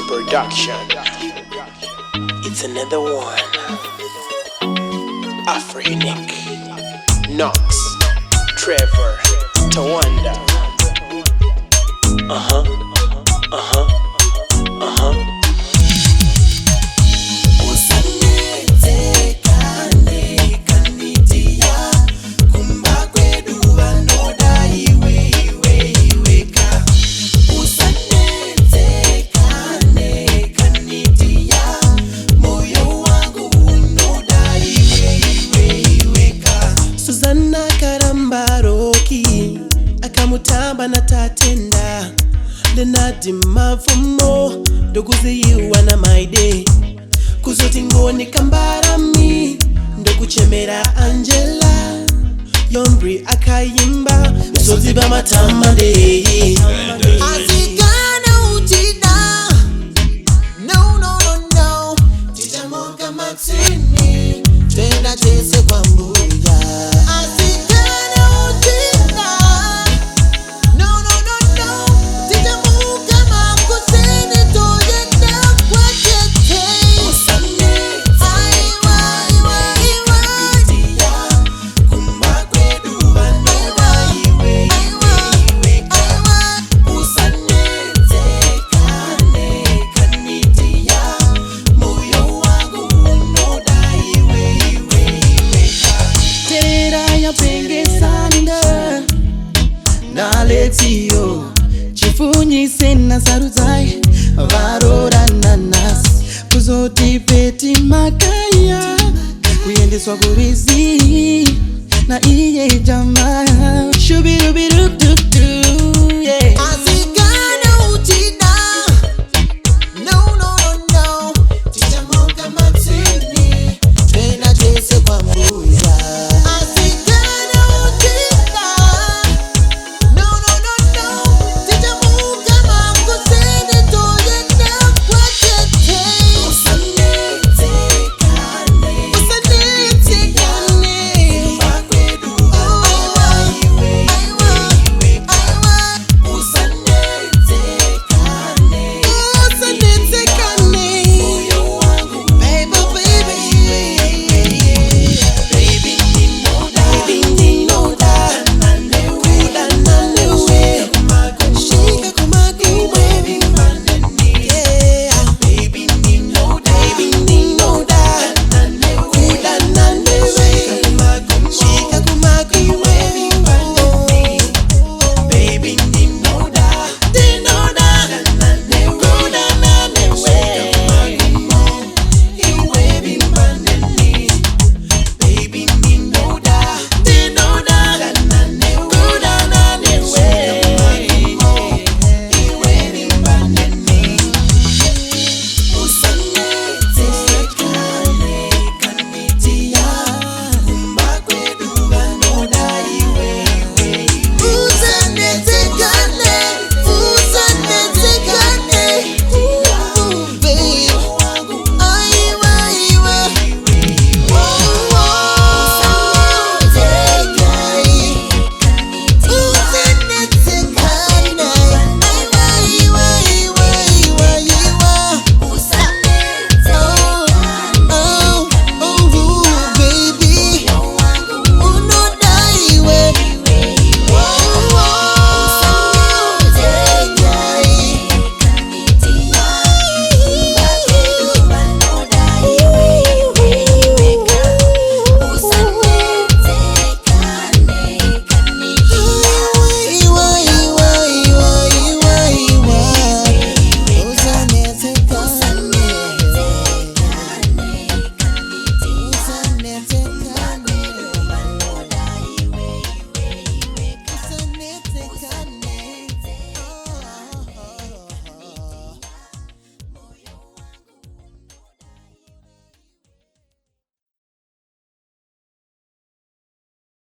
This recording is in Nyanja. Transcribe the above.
Production. It's another one. Afro Unique. Knox, Trevor, Tawanda. Akamutamba na tatenda Lenadi mavumo Ndoguzi yiwa na maide Kuzoti ngoni kambarami Ndokuchemera Angela Yombri akayimba Misozi ba matamade Azigana ujida No, no, no, no Tita monga matini Twenda jese kwa mbuya Naletio chifunyi sena saruzai varora nanas kuzoti peti makaya kuyendeswa kurizi na iye jamaa